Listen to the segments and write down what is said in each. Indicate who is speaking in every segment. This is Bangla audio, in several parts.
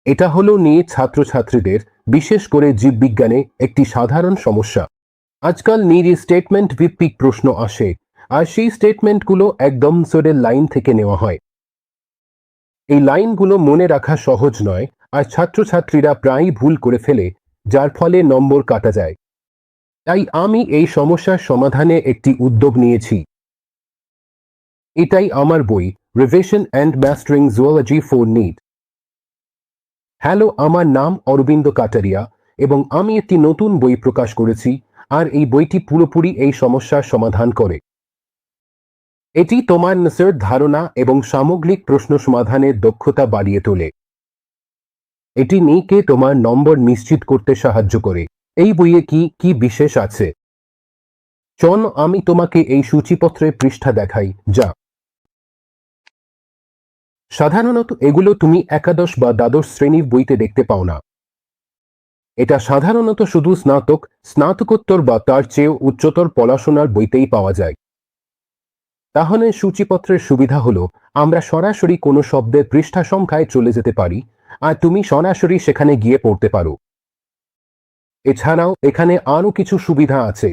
Speaker 1: এটা হলো নিয়ে ছাত্রছাত্রীদের, বিশেষ করে জীববিজ্ঞানে একটি সাধারণ সমস্যা। আজকাল নির স্টেটমেন্ট ভিত্তিক প্রশ্ন আসে, আর সেই স্টেটমেন্টগুলো একদম সোরের লাইন থেকে নেওয়া হয়। এই লাইনগুলো মনে রাখা সহজ নয়, আর ছাত্রছাত্রীরা প্রায়ই ভুল করে ফেলে, যার ফলে নম্বর কাটা যায়। তাই আমি এই সমস্যার সমাধানে একটি উদ্যোগ নিয়েছি। এটাই আমার বই, revision and mastering zoology for NEET. Hello, আমার নাম অরবিন্দ কাটারিয়া এবং আমি একটি নতুন বই প্রকাশ করেছি, আর এই বইটি পুরোপুরি এই সমস্যার সমাধান করে। এটি তোমার নসের ধারণা এবং সামগ্রিক প্রশ্ন সমাধানের দক্ষতা বাড়িয়ে তোলে। এটি নিকে তোমার নম্বর নিশ্চিত করতে সাহায্য করে। এই বইয়ে কি কি বিশেষ আছে? চলো আমি তোমাকে এই সূচিপত্রের পৃষ্ঠা দেখাই। যা সাধারণত এগুলো তুমি একাদশ বা দ্বাদশ শ্রেণীর বইতে দেখতে পাও না। এটা সাধারণত শুধু স্নাতক, স্নাতকোত্তর বা তার চেয়েও উচ্চতর পড়াশোনার বইতেই পাওয়া যায়। তাহলে সূচিপত্রের সুবিধা হলো আমরা সরাসরি কোনো শব্দের পৃষ্ঠা সংখ্যায় চলে যেতে পারি, আর তুমি সরাসরি সেখানে গিয়ে পড়তে পারো। এছাড়াও এখানে আরও কিছু সুবিধা আছে।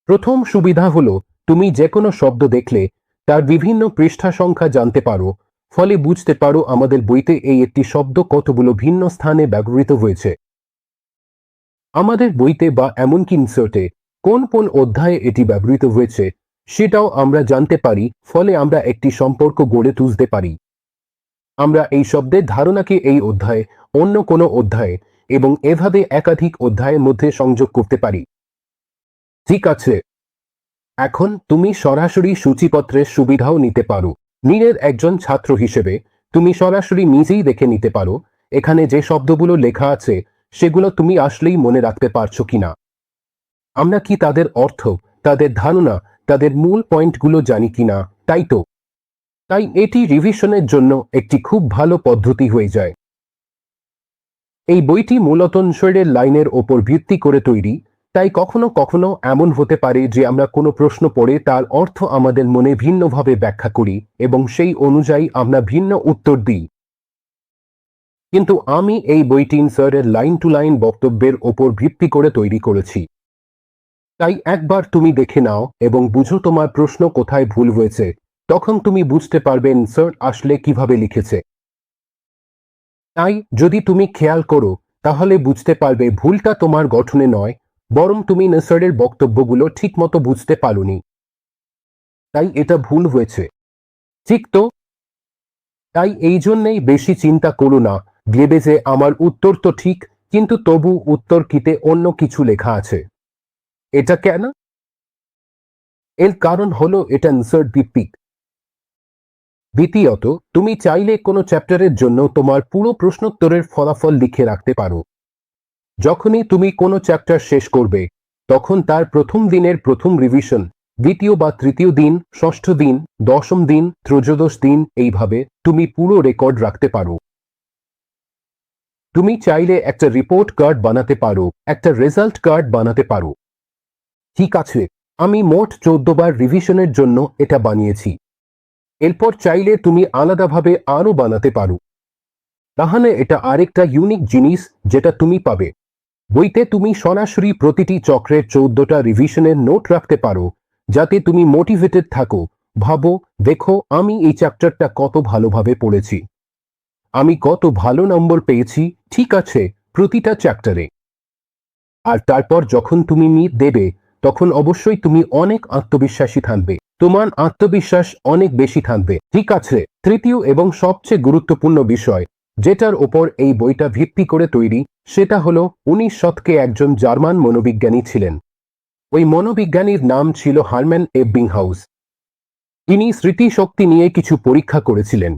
Speaker 1: প্রথম সুবিধা হলো তুমি যে কোনো শব্দ দেখলে তার বিভিন্ন পৃষ্ঠা সংখ্যা জানতে পারো, ফলে বুঝতে পারো আমাদের বইতে এই একটি শব্দ কতগুলো ভিন্ন স্থানে ব্যবহৃত হয়েছে। আমাদের বইতে বা এমনকি ইনসার্টে কোন কোন অধ্যায়ে এটি ব্যবহৃত হয়েছে সেটাও আমরা জানতে পারি, ফলে আমরা একটি সম্পর্ক গড়ে তুলতে পারি। আমরা এই শব্দের ধারণাকে এই অধ্যায়ে, অন্য কোনো অধ্যায়ে এবং এভাবে একাধিক অধ্যায়ের মধ্যে সংযোগ করতে পারি। ঠিক আছে, এখন তুমি সরাসরি সূচিপত্রের সুবিধাও নিতে পারো। নীরের একজন ছাত্র হিসেবে তুমি সরাসরি নিজেই দেখে নিতে পারো এখানে যে শব্দগুলো লেখা আছে সেগুলো তুমি আসলেই মনে রাখতে পারছো কিনা। আমরা কি তাদের অর্থ, তাদের ধারণা, তাদের মূল পয়েন্টগুলো জানি কিনা, তাই তো? তাই এটি রিভিশনের জন্য একটি খুব ভালো পদ্ধতি হয়ে যায়। এই বইটি মূলত শরীরের লাইনের ওপর ভিত্তি করে তৈরি, তাই কখনো কখনো এমন হতে পারে যে আমরা কোনো প্রশ্ন পড়ে তার অর্থ আমাদের মনে ভিন্নভাবে ব্যাখ্যা করি এবং সেই অনুযায়ী আমরা ভিন্ন উত্তর দিই। কিন্তু আমি এই বইটি স্যারের লাইন টু লাইন বক্তব্যের ওপর ভিত্তি করে তৈরি করেছি। তাই একবার তুমি দেখে নাও এবং বুঝো তোমার প্রশ্ন কোথায় ভুল হয়েছে, তখন তুমি বুঝতে পারবেন স্যার আসলে কিভাবে লিখেছে। তাই যদি তুমি খেয়াল করো তাহলে বুঝতে পারবে ভুলটা তোমার গঠনে নয়, বরং তুমি নসরের বক্তব্যগুলো ঠিকমতো বুঝতে পারোনি, তাই এটা ভুল হয়েছে। ঠিক তো? তাই এই জন্যেই বেশি চিন্তা করো না, ভেবে যে আমার উত্তর তো ঠিক, কিন্তু তবু উত্তর কিতে অন্য কিছু লেখা আছে। এটা কেন? এর কারণ হলো এটা নসর ভিত্তিক। দ্বিতীয়ত, তুমি চাইলে কোনো চ্যাপ্টারের জন্য তোমার পুরো প্রশ্নোত্তরের ফলাফল লিখে রাখতে পারো। যখনই তুমি কোনো চ্যাপ্টার শেষ করবে তখন তার প্রথম দিনের প্রথম রিভিশন, দ্বিতীয় বা তৃতীয় দিন, ষষ্ঠ দিন, দশম দিন, ত্রয়োদশ দিন, এইভাবে তুমি পুরো রেকর্ড রাখতে পারো। তুমি চাইলে একটা রিপোর্ট কার্ড বানাতে পারো, একটা রেজাল্ট কার্ড বানাতে পারো। ঠিক আছে, আমি মোট 14 বার রিভিশনের জন্য এটা বানিয়েছি। এরপর চাইলে তুমি আলাদাভাবে আরও বানাতে পারো। তাহলে এটা আরেকটা ইউনিক জিনিস যেটা তুমি পাবে। বইতে তুমি সরাসরি প্রতিটি চক্রের 14টা রিভিশনের নোট রাখতে পারো, যাতে তুমি মোটিভেটেড থাকো। ভাবো, দেখো আমি এই চ্যাপ্টারটা কত ভালোভাবে পড়েছি, আমি কত ভালো নম্বর পেয়েছি, ঠিক আছে, প্রতিটা চ্যাপ্টারে। আর তারপর যখন তুমি মিট দেবে তখন অবশ্যই তুমি অনেক আত্মবিশ্বাসী থাকবে, তোমার আত্মবিশ্বাস অনেক বেশি থাকবে। ঠিক আছে, তৃতীয় এবং সবচেয়ে গুরুত্বপূর্ণ বিষয় যেটার ওপর এই বইটা ভিত্তি করে তৈরি সেটা হলো 19 শতকে একজন জার্মান মনোবিজ্ঞানী ছিলেন। ওই মনোবিজ্ঞানীর নাম ছিল হারম্যান এবিংহাউস। তিনি স্মৃতিশক্তি নিয়ে কিছু পরীক্ষা করেছিলেন।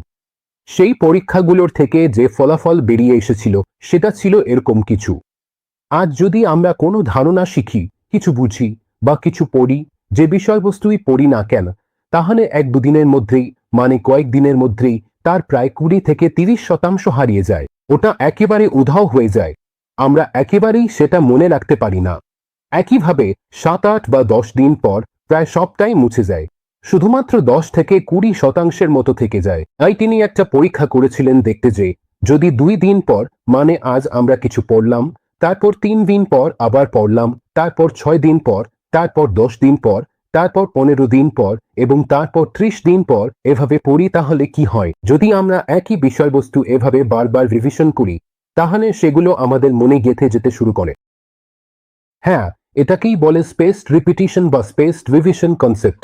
Speaker 1: সেই পরীক্ষাগুলোর থেকে যে ফলাফল বেরিয়ে এসেছিল সেটা ছিল এরকম কিছু। আজ যদি আমরা কোনো ধারণা শিখি, কিছু বুঝি বা কিছু পড়ি, যে বিষয়বস্তুই পড়ি না কেন, তাহলে 1-2 দিনের মধ্যেই, মানে কয়েকদিনের মধ্যেই তার প্রায় 20 থেকে 30% হারিয়ে যায়। ওটা একেবারে উধাও হয়ে যায়, আমরা একেবারেই সেটা মনে রাখতে পারি না। একইভাবে 7-8 বা 10 দিন পর প্রায় সবটাই মুছে যায়, শুধুমাত্র 10 থেকে 20% মতো থেকে যায়। তাই তিনি একটা পরীক্ষা করেছিলেন দেখতে যে যদি 2 দিন পর মানে আজ আমরা কিছু পড়লাম, তারপর 3 দিন পর আবার পড়লাম, তারপর 6 দিন পর, তারপর 10 দিন পর, তারপর 15 দিন পর এবং তারপর 30 দিন পর এভাবে পড়ি, তাহলে কি হয়? যদি আমরা একই বিষয়বস্তু এভাবে বারবার রিভিশন করি, তাহলে সেগুলো আমাদের মনে গেঁথে যেতে শুরু করে। হ্যাঁ, এটাকেই বলে স্পেসড রিপিটিশন বা স্পেসড রিভিশন কনসেপ্ট।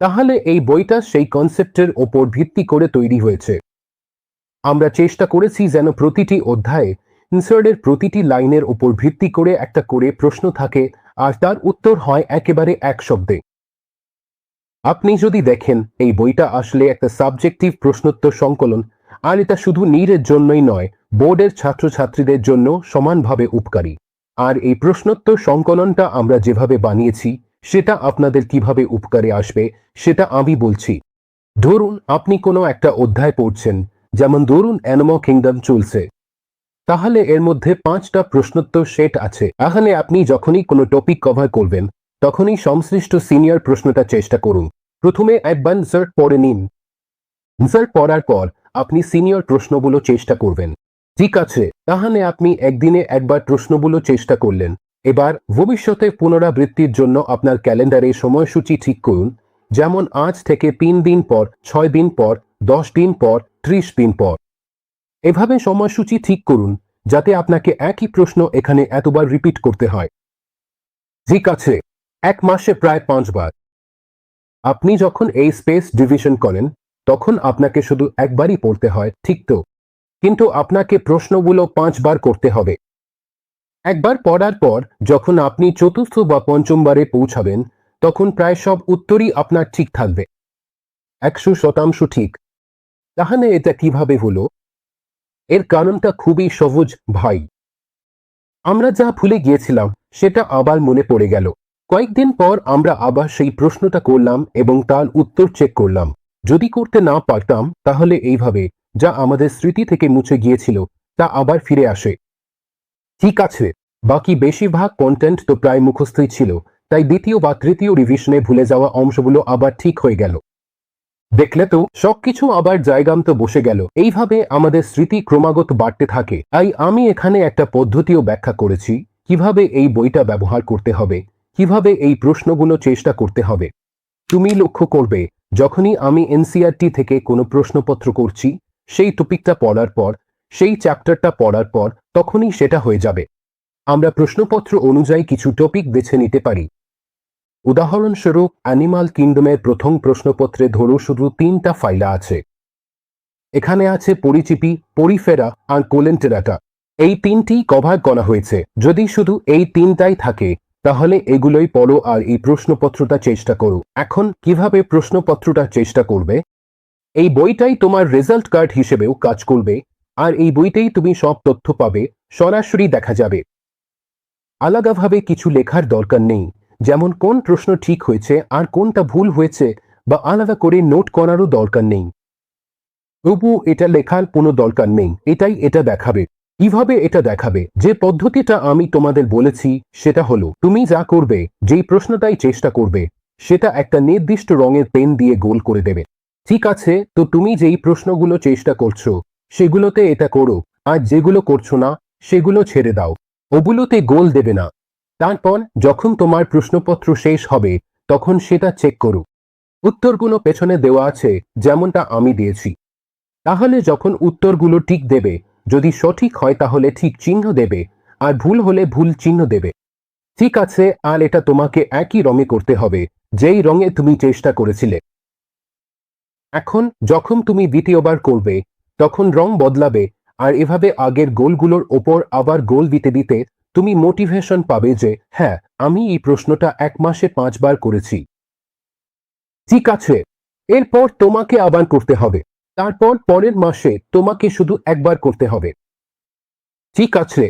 Speaker 1: তাহলে এই বইটা সেই কনসেপ্টের ওপর ভিত্তি করে তৈরি হয়েছে। আমরা চেষ্টা করেছি যেন প্রতিটি অধ্যায়ে ইনসার্টের প্রতিটি লাইনের ওপর ভিত্তি করে একটা করে প্রশ্ন থাকে আর তার উত্তর হয় একেবারে এক শব্দে। আপনি যদি দেখেন, এই বইটা আসলে একটা সাবজেক্টিভ প্রশ্নোত্তর সংকলন, আর এটা শুধু নীরের জন্যই নয়, বোর্ডের ছাত্রছাত্রীদের জন্য সমানভাবে উপকারী। আর এই প্রশ্নোত্তর সংকলনটা আমরা যেভাবে বানিয়েছি সেটা আপনাদের কিভাবে উপকারে আসবে সেটা আমি বলছি। ধরুন আপনি কোনো একটা অধ্যায় পড়ছেন, যেমন ধরুন অ্যানিমাল কিংডম চলছে, তাহলে এর মধ্যে 5টা প্রশ্নোত্তর সেট আছে। এখানে আপনি যখনই কোনো টপিক কভার করবেন তখনই সংশ্লিষ্ট সিনিয়র প্রশ্নটা চেষ্টা করুন। প্রথমে একবার আনসার পড়ে নিন। আনসার পড়ার পর আপনি সিনিয়র প্রশ্নগুলো চেষ্টা করবেন। ঠিক আছে, তাহলে আপনি একদিনে একবার প্রশ্নগুলো চেষ্টা করলেন। এবার ভবিষ্যতে পুনরাবৃত্তির জন্য আপনার ক্যালেন্ডারে সময়সূচি ঠিক করুন, যেমন আজ থেকে 3 দিন পর, 6 দিন পর, 10 দিন পর, 30 দিন পর। এভাবে সময়সূচি ঠিক করুন যাতে আপনাকে একই প্রশ্ন এখানে এতবার রিপিট করতে হয়। ঠিক আছে, 1 মাসে প্রায় 5 বার। আপনি যখন এই স্পেস ডিভিশন করেন তখন আপনাকে শুধু একবারই পড়তে হয়, ঠিক তো? কিন্তু আপনাকে প্রশ্নগুলো 5 বার করতে হবে। একবার পড়ার পর যখন আপনি চতুর্থ বা পঞ্চম বারে পৌঁছাবেন তখন প্রায় সব উত্তরই আপনার ঠিক থাকবে, 100% ঠিক। তাহলে এটা কিভাবে হলো? এর কারণটা খুবই সহজ ভাই। আমরা যা ভুলে গিয়েছিলাম সেটা আবার মনে পড়ে গেল। কয়েকদিন পর আমরা আবার সেই প্রশ্নটা করলাম এবং তার উত্তর চেক করলাম। যদি করতে না পারতাম তাহলে এইভাবে যা আমাদের স্মৃতি থেকে মুছে গিয়েছিল তা আবার ফিরে আসে। ঠিক আছে, বাকি বেশিরভাগ কন্টেন্ট তো প্রায় মুখস্থই ছিল, তাই দ্বিতীয় বা তৃতীয় রিভিশনে ভুলে যাওয়া অংশগুলো আবার ঠিক হয়ে গেল। দেখলে তো, সবকিছু আবার জায়গামতো বসে গেল। এইভাবে আমাদের স্মৃতি ক্রমাগত বাড়তে থাকে। তাই আমি এখানে একটা পদ্ধতিও ব্যাখ্যা করেছি কিভাবে এই বইটা ব্যবহার করতে হবে, কিভাবে এই প্রশ্নগুলো চেষ্টা করতে হবে। তুমি লক্ষ্য করবে, যখনই আমি এনসিইআরটি থেকে কোনো প্রশ্নপত্র করছি, সেই টপিকটা পড়ার পর, সেই চ্যাপ্টারটা পড়ার পর তখনই সেটা হয়ে যাবে। আমরা প্রশ্নপত্র অনুযায়ী কিছু টপিক বেছে নিতে পারি। উদাহরণস্বরূপ অ্যানিমাল কিংডমের প্রথম প্রশ্নপত্রে ধরো শুধু 3টা ফাইলা আছে। এখানে আছে পরিচিতি, পরিফেরা আর কোলেন্টেরাটা। এই 3টি কভার করা হয়েছে। যদি শুধু এই 3টাই থাকে তাহলে এগুলোই পড়ো আর এই প্রশ্নপত্রটা চেষ্টা করো। এখন কিভাবে প্রশ্নপত্রটা চেষ্টা করবে? এই বইটাই তোমার রেজাল্ট কার্ড হিসেবেও কাজ করবে, আর এই বইতেই তুমি সব তথ্য পাবে, সরাসরি দেখা যাবে। আলাদাভাবে কিছু লেখার দরকার নেই, যেমন কোন প্রশ্ন ঠিক হয়েছে আর কোনটা ভুল হয়েছে, বা আলাদা করে নোট করারও দরকার নেই। তবু এটা লেখার কোনো দরকার নেই, এটাই এটা দেখাবে। কিভাবে এটা দেখাবে? যে পদ্ধতিটা আমি তোমাদের বলেছি সেটা হলো, তুমি যা করবে, যেই প্রশ্নটাই চেষ্টা করবে, সেটা একটা নির্দিষ্ট রঙের পেন দিয়ে গোল করে দেবে। ঠিক আছে, তো তুমি যেই প্রশ্নগুলো চেষ্টা করছো সেগুলোতে এটা করো, আর যেগুলো করছো না সেগুলো ছেড়ে দাও, ওগুলোতে গোল দেবে না। তারপর যখন তোমার প্রশ্নপত্র শেষ হবে তখন সেটা চেক করো। উত্তরগুলো পেছনে দেওয়া আছে, যেমনটা আমি দিয়েছি। তাহলে যখন উত্তরগুলো ঠিক দেবে, যদি সঠিক হয় তাহলে ঠিক চিহ্ন দেবে, আর ভুল হলে ভুল চিহ্ন দেবে। ঠিক আছে, আর এটা তোমাকে একই রঙে করতে হবে যেই রঙে তুমি চেষ্টা করেছিলে। এখন যখন তুমি দ্বিতীয়বার করবে তখন রং বদলাবে, আর এভাবে আগের গোলগুলোর ওপর আবার গোল দিতে দিতে তুমি মোটিভেশন পাবে যে হ্যাঁ, আমি এই প্রশ্নটা 1 মাসে 5 বার করেছি। ঠিক আছে, এরপর তোমাকে আবার করতে হবে, তারপর পরের মাসে তোমাকে শুধু একবার করতে হবে। ঠিক আছে,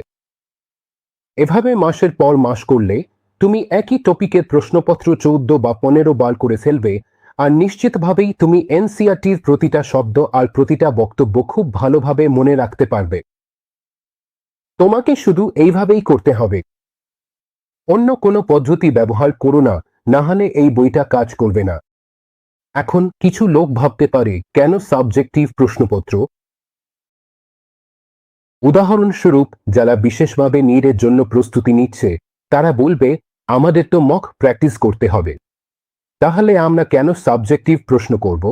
Speaker 1: এভাবে মাসের পর মাস করলে তুমি একই টপিকের প্রশ্নপত্র 14 বা 15 বার করে ফেলবে, আর নিশ্চিতভাবেই তুমি এনসিইআরটির প্রতিটা শব্দ আর প্রতিটা বক্তব্য খুব ভালোভাবে মনে রাখতে পারবে। তোমাকে শুধু এইভাবেই করতে হবে, অন্য কোনো পদ্ধতি ব্যবহার করো না, না হলে এই বইটা কাজ করবে না। এখন কিছু লোক ভাবতে পারে, কেন সাবজেক্টিভ প্রশ্নপত্র? উদাহরণস্বরূপ যারা বিশেষভাবে নিটের জন্য প্রস্তুতি নিচ্ছে তারা বলবে আমাদের তো মক প্র্যাকটিস করতে হবে। তাহলে আমরা কেন সাবজেক্টিভ প্রশ্ন করব?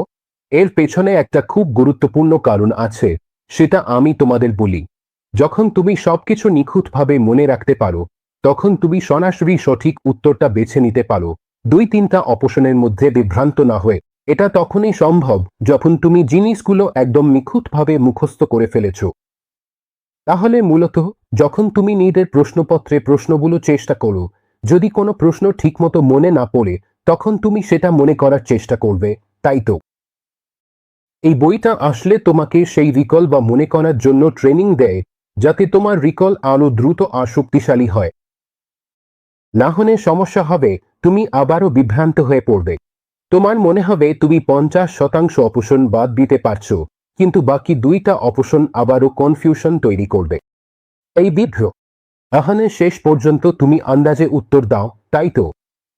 Speaker 1: এর পেছনে একটা খুব গুরুত্বপূর্ণ কারণ আছে, সেটা আমি তোমাদের বলি। যখন তুমি সবকিছু নিখুঁতভাবে মনে রাখতে পারো তখন তুমি সরাসরি সঠিক উত্তরটা বেছে নিতে পারো, 2-3টা অপশনের মধ্যে বিভ্রান্ত না হয়ে। এটা তখনই সম্ভব যখন তুমি জিনিসগুলো একদম নিখুঁতভাবে মুখস্থ করে ফেলেছ। তাহলে মূলত যখন তুমি নিজের প্রশ্নপত্রে প্রশ্নগুলো চেষ্টা করো, যদি কোনো প্রশ্ন ঠিকমতো মনে না পড়ে তখন তুমি সেটা মনে করার চেষ্টা করবে, তাই তো? এই বইটা আসলে তোমাকে সেই রিকল বা মনে করার জন্য ট্রেনিং দেয়, যাতে তোমার রিকল আরও দ্রুত আর শক্তিশালী হয়। না হলে সমস্যা হবে, তুমি আবারও বিভ্রান্ত হয়ে পড়বে। তোমার মনে হবে তুমি 50% অপশন বাদ দিতে পারছো, কিন্তু বাকি 2টা অপশন আবারও কনফিউশন তৈরি করবে। এই বিভ্র তাহলে শেষ পর্যন্ত তুমি আন্দাজে উত্তর দাও, তাই তো?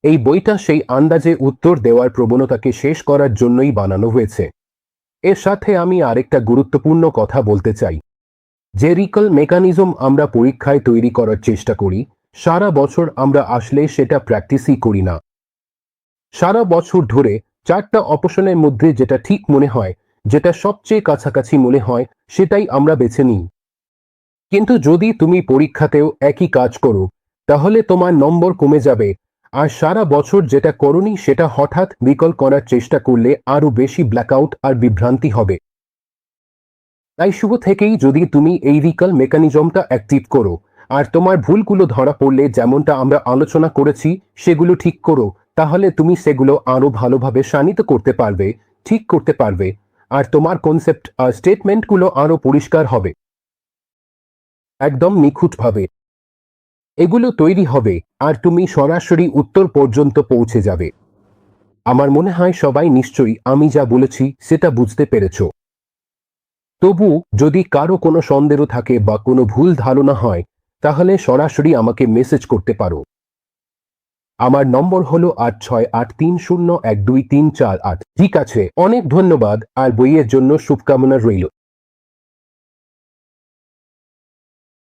Speaker 1: এই বইটা সেই আন্দাজে উত্তর দেওয়ার প্রবণতাকে শেষ করার জন্যই বানানো হয়েছে। এর সাথে আমি আরেকটা গুরুত্বপূর্ণ কথা বলতে চাই। যে রিকল মেকানিজম আমরা পরীক্ষায় তৈরি করার চেষ্টা করি, সারা বছর আমরা আসলে সেটা প্র্যাকটিসই করি না। সারা বছর ধরে 4টা অপশনের মধ্যে যেটা ঠিক মনে হয়, যেটা সবচেয়ে কাছাকাছি মনে হয়, সেটাই আমরা বেছে নিই। কিন্তু যদি তুমি পরীক্ষাতেও একই কাজ করো তাহলে তোমার নম্বর কমে যাবে, আর সারা বছর যেটা করোনি সেটা হঠাৎ বিকল করার চেষ্টা করলে আরও বেশি ব্ল্যাকআউট আর বিভ্রান্তি হবে। তাই শুরু থেকেই যদি তুমি এই রিকল মেকানিজমটা অ্যাক্টিভ করো আর তোমার ভুলগুলো ধরা পড়লে যেমনটা আমরা আলোচনা করেছি সেগুলো ঠিক করো, তাহলে তুমি সেগুলো আরও ভালোভাবে শানিত করতে পারবে, ঠিক করতে পারবে, আর তোমার কনসেপ্ট আর স্টেটমেন্টগুলো আরও পরিষ্কার হবে। একদম নিখুঁতভাবে এগুলো তৈরি হবে আর তুমি সরাসরি উত্তর পর্যন্ত পৌঁছে যাবে। আমার মনে হয় সবাই নিশ্চয়ই আমি যা বলেছি সেটা বুঝতে পেরেছ। তবু যদি কারো কোনো সন্দেহ থাকে বা কোনো ভুল ধারণা হয় তাহলে সরাসরি আমাকে মেসেজ করতে পারো। আমার নম্বর হলো 8683012348। ঠিক আছে, অনেক ধন্যবাদ আর বইয়ের জন্য শুভকামনা রইল।